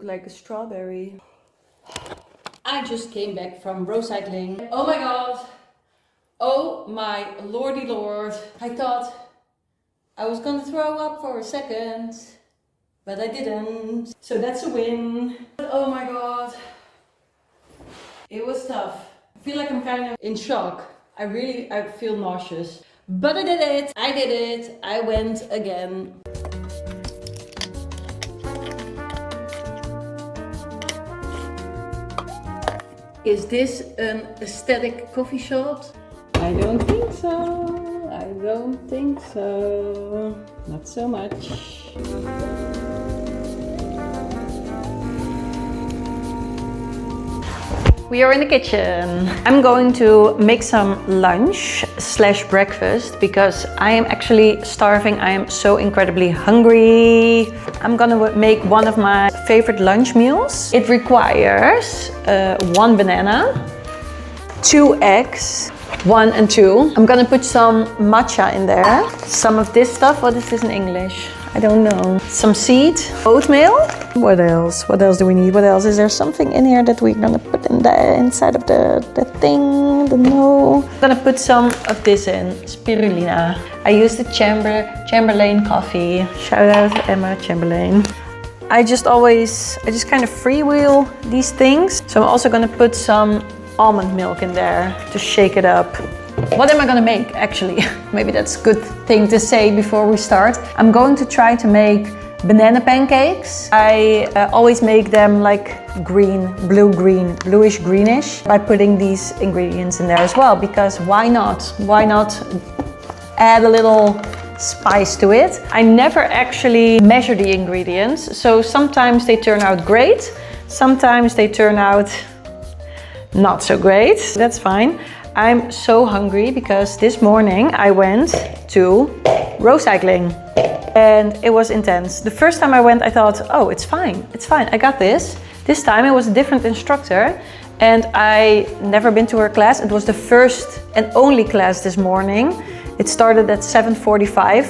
look like a strawberry. I just came back from rocycling. Oh my god. Oh my lordy lord. I thought I was gonna throw up for a second, but I didn't. So that's a win. Oh my god. It was tough. I feel like I'm kind of in shock. I feel nauseous. But I did it. I went again. Is this an aesthetic coffee shop? I don't think so. I don't think so. Not so much. We are in the kitchen. I'm going to make some lunch / breakfast because I am actually starving. I am so incredibly hungry. I'm gonna make one of my favorite lunch meals. It requires 1 banana, 2 eggs, 1 and 2. I'm gonna put some matcha in there. Some of this stuff, what is this in English? I don't know. Some seed, oatmeal. What else? What else do we need? What else? Is there something in here that we're gonna put in the inside of the thing? No. I'm gonna put some of this in, spirulina. I use the Chamberlain coffee. Shout out Emma Chamberlain. I just kind of freewheel these things. So I'm also gonna put some almond milk in there to shake it up. What am I gonna make actually? Maybe that's a good thing to say before we start. I'm going to try to make banana pancakes. I always make them like bluish greenish by putting these ingredients in there as well, because why not? Why not add a little spice to it? I never actually measure the ingredients, so sometimes they turn out great, sometimes they turn out not so great. That's fine. I'm so hungry because this morning I went to rocycling and it was intense. The first time I went I thought, oh, it's fine, I got this. This time it was a different instructor and I never been to her class. It was the first and only class this morning. It started at 7:45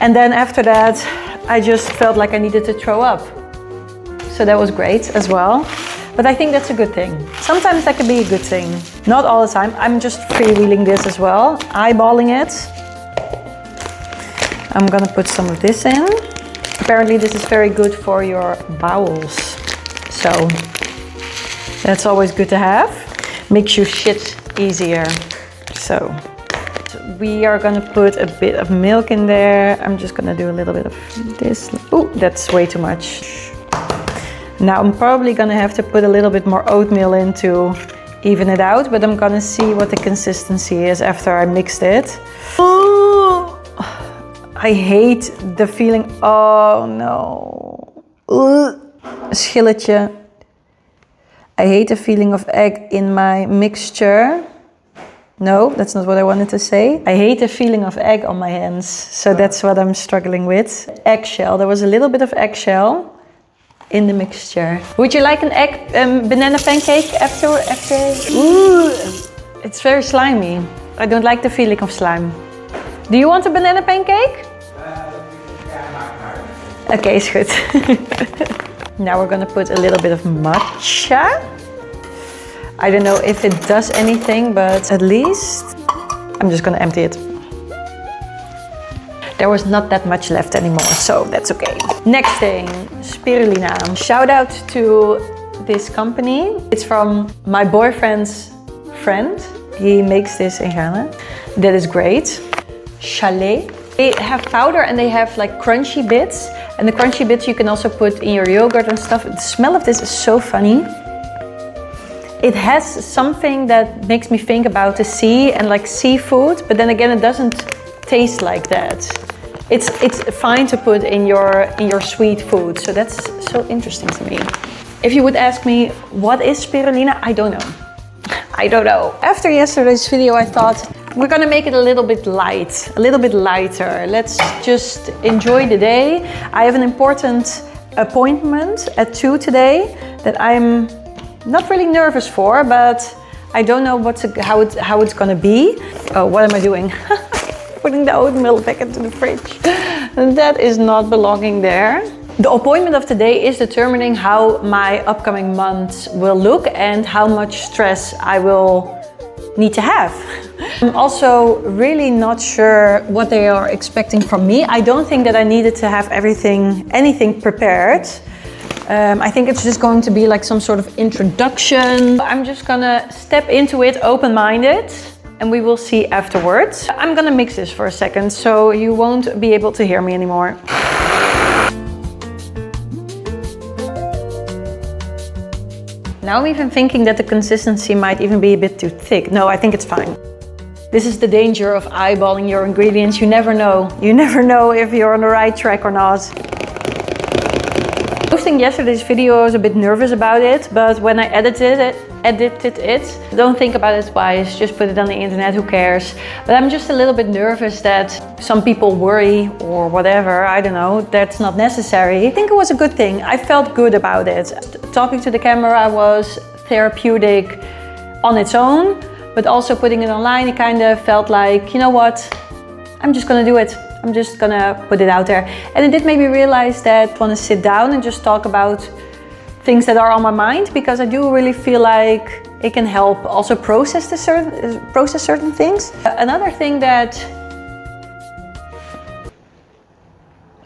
and then after that I just felt like I needed to throw up. So that was great as well. But I think that's a good thing. Sometimes that can be a good thing. Not all the time. I'm just freewheeling this as well. Eyeballing it. I'm gonna put some of this in. Apparently this is very good for your bowels. So that's always good to have. Makes you shit easier. So we are gonna put a bit of milk in there. I'm just gonna do a little bit of this. Ooh, that's way too much. Now I'm probably gonna have to put a little bit more oatmeal in to even it out, but I'm gonna see what the consistency is after I mixed it. Ooh, I hate the feeling, oh no. Een schilletje. I hate the feeling of egg in my mixture. No, that's not what I wanted to say. I hate the feeling of egg on my hands, so that's what I'm struggling with. Eggshell, there was a little bit of eggshell in the mixture. Would you like an egg banana pancake after? Ooh, it's very slimy. I don't like the feeling of slime. Do you want a banana pancake? Okay, is good. Now we're gonna put a little bit of matcha. I don't know if it does anything, but at least I'm just gonna empty it. There was not that much left anymore, so that's okay. Next thing, spirulina. Shout out to this company. It's from my boyfriend's friend. He makes this in Ghana. That is great. Chalet. They have powder and they have like crunchy bits. And the crunchy bits you can also put in your yogurt and stuff. The smell of this is so funny. It has something that makes me think about the sea and like seafood, but then again it doesn't taste like that. It's fine to put in your sweet food, so that's so interesting to me. If you would ask me what is spirulina, I don't know. I don't know. After yesterday's video I thought we're gonna make it a little bit light, a little bit lighter. Let's just enjoy the day. I have an important appointment at 2 today that I'm not really nervous for, but I don't know how it's gonna be. Oh, what am I doing? Putting the oatmeal back into the fridge. That is not belonging there. The appointment of today is determining how my upcoming months will look and how much stress I will need to have. I'm also really not sure what they are expecting from me. I don't think that I needed to have anything prepared. I think it's just going to be like some sort of introduction. I'm just gonna step into it open-minded and we will see afterwards. I'm gonna mix this for a second so you won't be able to hear me anymore. Now I'm even thinking that the consistency might even be a bit too thick. No, I think it's fine. This is the danger of eyeballing your ingredients. You never know. You never know if you're on the right track or not. Posting yesterday's video, I was a bit nervous about it, but when I edited it, don't think about it twice, just put it on the internet, who cares. But I'm just a little bit nervous that some people worry or whatever, I don't know, that's not necessary. I think it was a good thing. I felt good about it. Talking to the camera was therapeutic on its own, but also putting it online, it kind of felt like, you know what, I'm just gonna do it. I'm just gonna put it out there. And it did make me realize that I want to sit down and just talk about things that are on my mind, because I do really feel like it can help also process certain things. Another thing that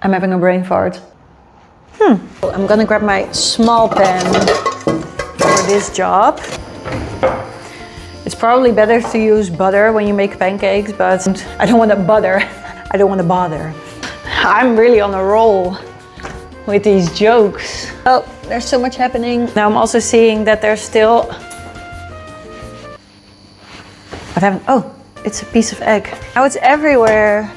I'm having a brain fart. I'm gonna grab my small pan for this job. It's probably better to use butter when you make pancakes, but I don't want to butter. I don't want to bother. I'm really on a roll with these jokes. Oh, there's so much happening. Now I'm also seeing that there's still... Oh, it's a piece of egg. Now it's everywhere.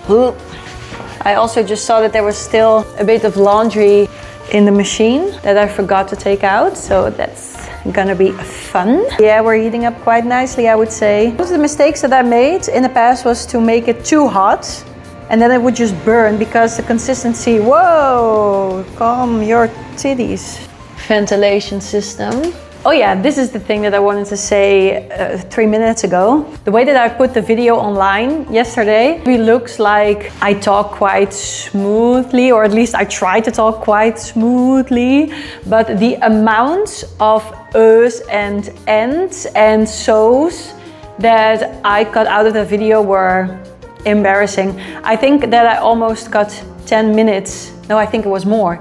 I also just saw that there was still a bit of laundry in the machine that I forgot to take out. So that's gonna be fun. Yeah, we're heating up quite nicely, I would say. One of the mistakes that I made in the past was to make it too hot. And then it would just burn because the consistency, whoa, calm your titties. Ventilation system. Oh yeah, this is the thing that I wanted to say 3 minutes ago. The way that I put the video online yesterday, it looks like I talk quite smoothly, or at least I try to talk quite smoothly. But the amount of us and ends and so's that I cut out of the video were embarrassing. I think that I almost cut 10 minutes. No, I think it was more.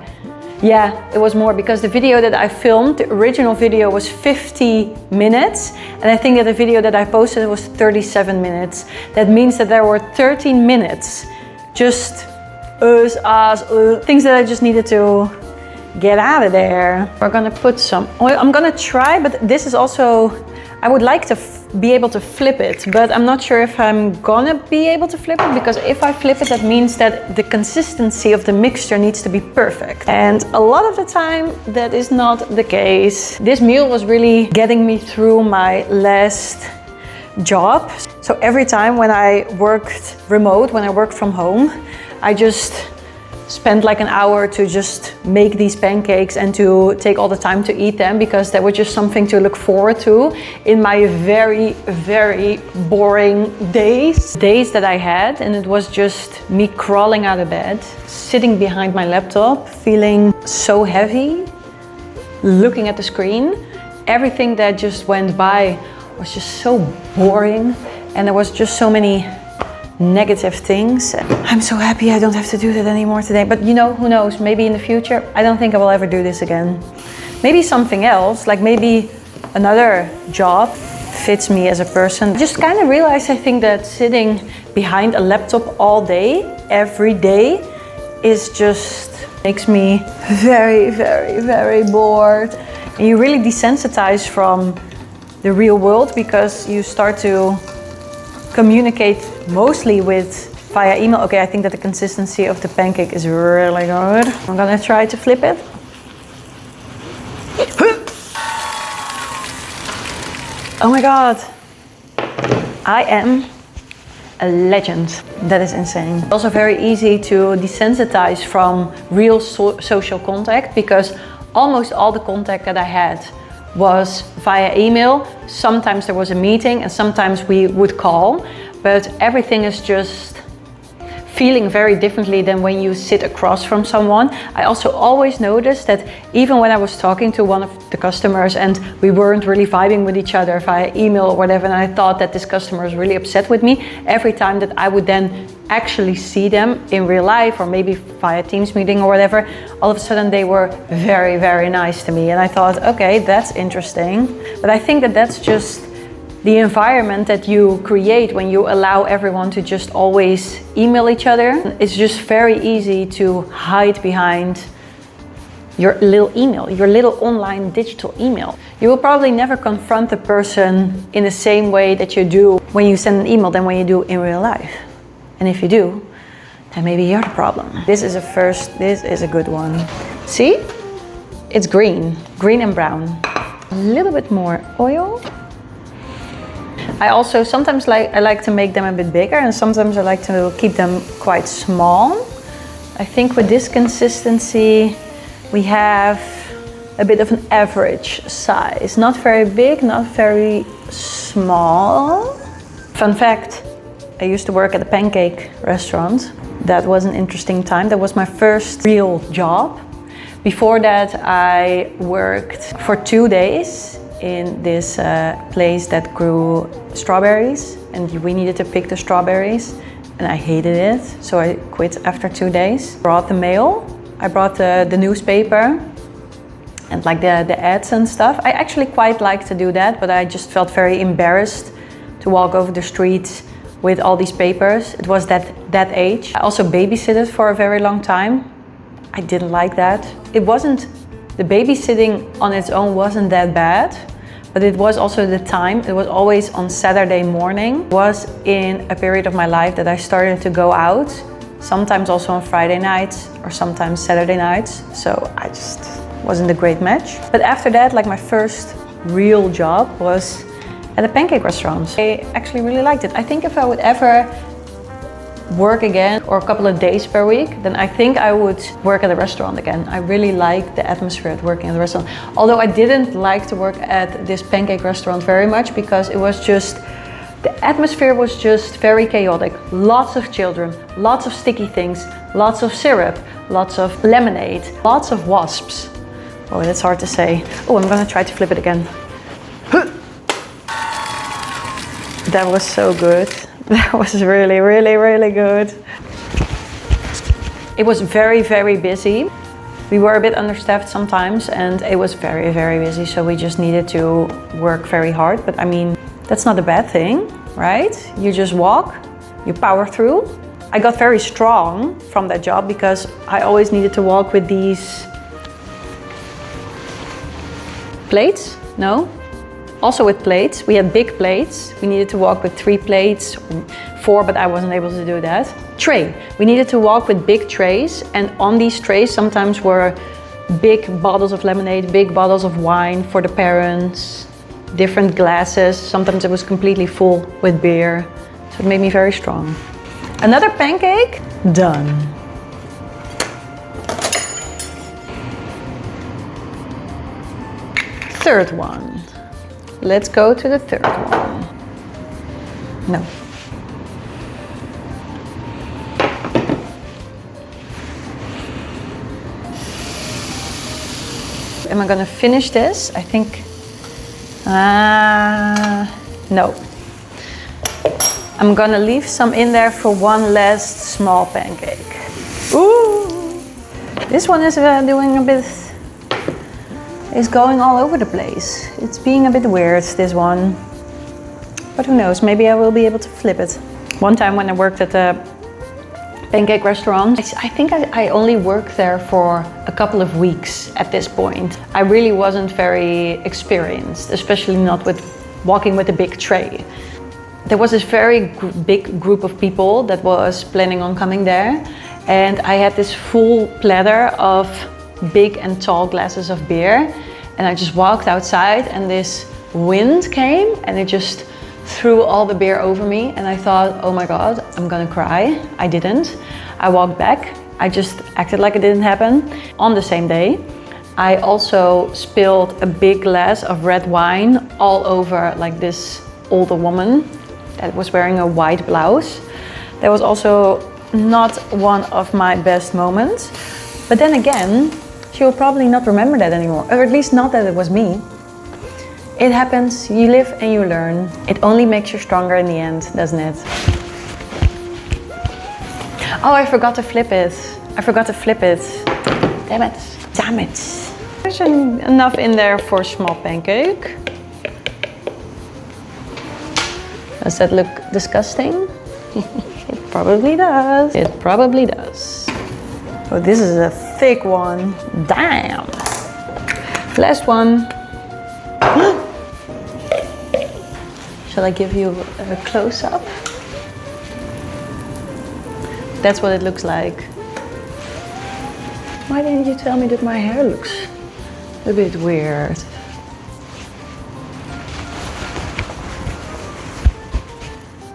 Yeah, it was more, because the video that I filmed, the original video, was 50 minutes. And I think that the video that I posted was 37 minutes. That means that there were 13 minutes. Just things that I just needed to get out of there. We're gonna put some oil. I'm gonna try, but this is also, I would like to be able to flip it, but I'm not sure if I'm gonna be able to flip it, because if I flip it, that means that the consistency of the mixture needs to be perfect. And a lot of the time, that is not the case. This meal was really getting me through my last job. So every time when I worked remote, when I worked from home, I just spent like an hour to just make these pancakes and to take all the time to eat them, because that was just something to look forward to in my very, very boring days that I had. And it was just me crawling out of bed, sitting behind my laptop, feeling so heavy, looking at the screen. Everything that just went by was just so boring, and there was just so many negative things. I'm so happy I don't have to do that anymore today. But you know, who knows, maybe in the future, I don't think I will ever do this again. Maybe something else, like maybe another job fits me as a person. Just kind of realized, I think, that sitting behind a laptop all day, every day, is just makes me very, very, very bored. And you really desensitize from the real world, because you start to communicate mostly via email. Okay, I think that the consistency of the pancake is really good. I'm gonna try to flip it. Oh my god, I am a legend. That is insane. It's also very easy to desensitize from real social contact, because almost all the contact that I had was via email. Sometimes there was a meeting and sometimes we would call, but everything is just feeling very differently than when you sit across from someone. I also always noticed that even when I was talking to one of the customers and we weren't really vibing with each other via email or whatever, and I thought that this customer was really upset with me, every time that I would then actually see them in real life or maybe via Teams meeting or whatever, all of a sudden they were very, very nice to me. And I thought, okay, that's interesting. But I think that that's just the environment that you create when you allow everyone to just always email each other. It's just very easy to hide behind your little email, your little online digital email. You will probably never confront the person in the same way that you do when you send an email than when you do in real life. And if you do, then maybe you're the problem. This is a good one. See? It's green and brown. A little bit more oil. I also sometimes I like to make them a bit bigger, and sometimes I like to keep them quite small. I think with this consistency, we have a bit of an average size. Not very big, not very small. Fun fact, I used to work at a pancake restaurant. That was an interesting time. That was my first real job. Before that, I worked for 2 days in this place that grew strawberries, and we needed to pick the strawberries, and I hated it, so I quit after 2 days. Brought the mail, I brought the newspaper and like the ads and stuff. I actually quite liked to do that, but I just felt very embarrassed to walk over the streets with all these papers. It was that age. I also babysitted for a very long time. I didn't like that. The babysitting on its own wasn't that bad, but it was also the time. It was always on Saturday morning. It was in a period of my life that I started to go out, sometimes also on Friday nights or sometimes Saturday nights. So I just wasn't a great match. But after that, like my first real job was at a pancake restaurant. I actually really liked it. I think if I would ever work again or a couple of days per week, then I think I would work at a restaurant again. I really like the atmosphere at working at the restaurant. Although I didn't like to work at this pancake restaurant very much because it was just, the atmosphere was just very chaotic. Lots of children, lots of sticky things, lots of syrup, lots of lemonade, lots of wasps. Oh, that's hard to say. Oh, I'm gonna try to flip it again. That was so good. That was really, really, really good. It was very, very busy. We were a bit understaffed sometimes and it was very, very busy. So we just needed to work very hard. But I mean, that's not a bad thing, right? You just walk, you power through. I got very strong from that job because I always needed to walk with these plates, no? Also with plates, we had big plates. We needed to walk with 3 plates, 4, but I wasn't able to do that. Tray, we needed to walk with big trays, and on these trays sometimes were big bottles of lemonade, big bottles of wine for the parents, different glasses. Sometimes it was completely full with beer. So it made me very strong. Another pancake, done. Third one. Let's go to the third one. No. Am I gonna finish this? I think, no. I'm gonna leave some in there for one last small pancake. Ooh! This one is doing a bit, is going all over the place. It's being a bit weird, this one. But who knows, maybe I will be able to flip it. One time when I worked at a pancake restaurant, I think I only worked there for a couple of weeks at this point. I really wasn't very experienced, especially not with walking with a big tray. There was this very big group of people that was planning on coming there, and I had this full platter of big and tall glasses of beer, and I just walked outside and this wind came and it just threw all the beer over me, and I thought, oh my god, I'm gonna cry. I didn't. I walked back. I just acted like it didn't happen. On the same day, I also spilled a big glass of red wine all over like this older woman that was wearing a white blouse. That was also not one of my best moments. But then again, she will probably not remember that anymore, or at least not that it was me. It happens, you live and you learn. It only makes you stronger in the end, doesn't it? Oh, I forgot to flip it. Damn it. There's enough in there for a small pancake. Does that look disgusting? It probably does. Oh, this is a thick one. Damn. Last one. Shall I give you a close-up? That's what it looks like. Why didn't you tell me that my hair looks a bit weird?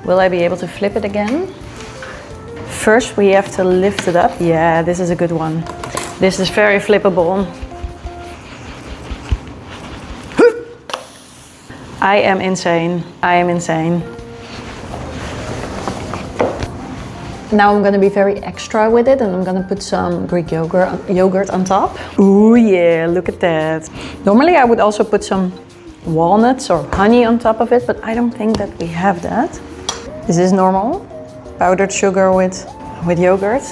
Will I be able to flip it again? First we have to lift it up. Yeah, this is a good one. This is very flippable. I am insane. Now I'm gonna be very extra with it, and I'm gonna put some Greek yogurt on top. Ooh yeah, look at that. Normally I would also put some walnuts or honey on top of it, but I don't think that we have that. Is this normal? Powdered sugar with yogurt?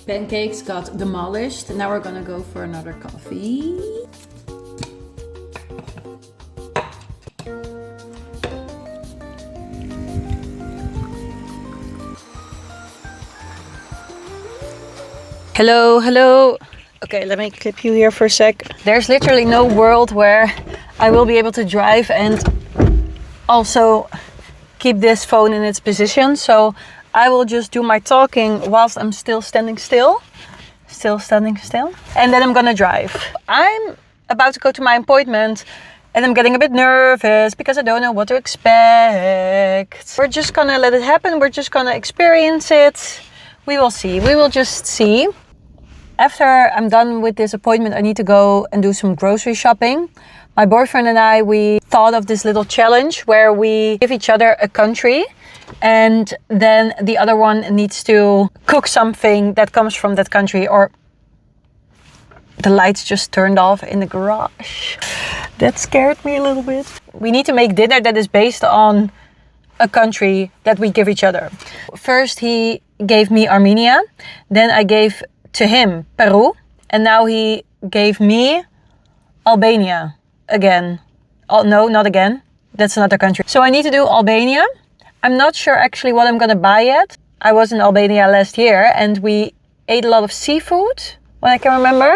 Pancakes got demolished. Now we're gonna go for another coffee. Hello. Okay, let me clip you here for a sec. There's literally no world where I will be able to drive and also keep this phone in its position. So I will just do my talking whilst I'm still standing still. And then I'm gonna drive. I'm about to go to my appointment and I'm getting a bit nervous because I don't know what to expect. We're just gonna let it happen. We're just gonna experience it. We will see. We will just see. After I'm done with this appointment, I need to go and do some grocery shopping. My boyfriend and I, we thought of this little challenge where we give each other a country and then the other one needs to cook something that comes from that country. Or the lights just turned off in the garage. That scared me a little bit. We need to make dinner that is based on a country that we give each other. First he gave me Armenia, then I gave to him Peru, and now he gave me Albania again. Oh no, not again. That's another country. So I need to do Albania. I'm not sure actually what I'm gonna buy yet. I was in Albania last year and we ate a lot of seafood, when I can remember.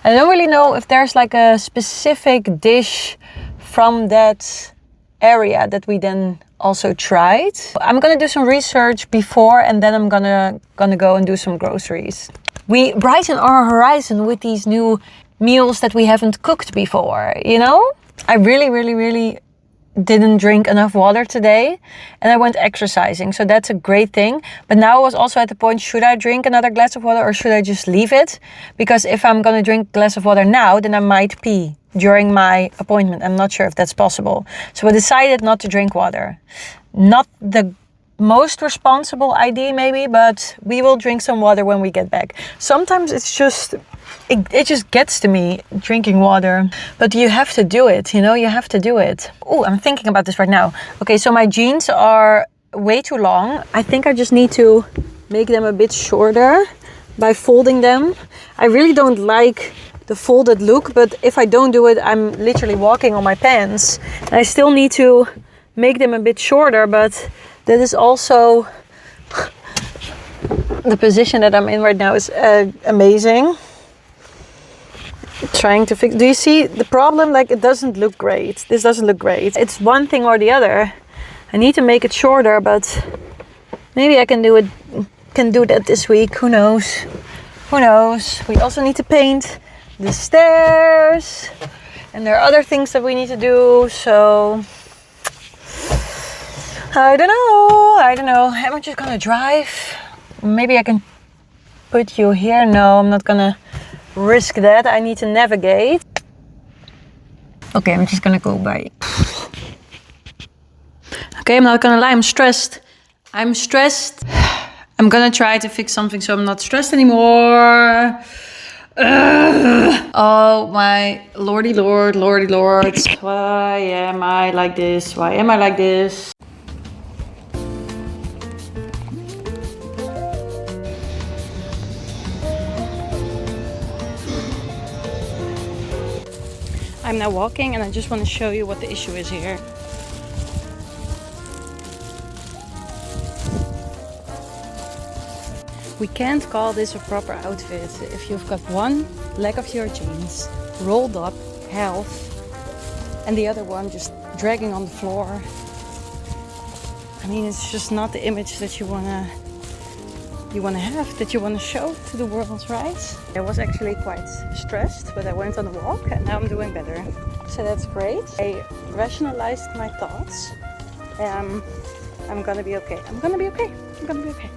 I don't really know if there's like a specific dish from that area that we then also tried. I'm gonna do some research before and then I'm gonna go and do some groceries. We brighten our horizon with these new meals that we haven't cooked before, you know? I really didn't drink enough water today and I went exercising, so that's a great thing. But now I was also at the point, should I drink another glass of water or should I just leave it? Because if I'm gonna drink a glass of water now, then I might pee during my appointment. I'm not sure if that's possible. So I decided not to drink water. Not the most responsible idea maybe, but we will drink some water when we get back. Sometimes it's just, it just gets to me, drinking water. But you have to do it, you know, you have to do it. Oh, I'm thinking about this right now. Okay, so my jeans are way too long. I think I just need to make them a bit shorter by folding them. I really don't like the folded look, but if I don't do it, I'm literally walking on my pants. And I still need to make them a bit shorter, but that is also the position that I'm in right now is amazing. Trying to fix. Do you see the problem? Like, it doesn't look great. This doesn't look great. It's one thing or the other. I need to make it shorter, but maybe I can do it. Can do that this week. Who knows? Who knows? We also need to paint the stairs, and there are other things that we need to do. So I don't know. Am I just gonna drive? Maybe I can put you here. No, I'm not gonna risk that. I need to navigate. Okay, I'm just gonna go by. Okay, I'm not gonna lie, I'm stressed. I'm stressed. I'm gonna try to fix something so I'm not stressed anymore. Oh my lordy lord, lordy lord. Why am I like this? Why am I like this? I'm now walking and I just want to show you what the issue is here. We can't call this a proper outfit if you've got one leg of your jeans rolled up, health, and the other one just dragging on the floor. I mean, it's just not the image that you wanna have, that you wanna show to the world, right? I was actually quite stressed, but I went on a walk and now I'm doing better. So that's great. I rationalized my thoughts. I'm gonna be okay. I'm gonna be okay. I'm gonna be okay.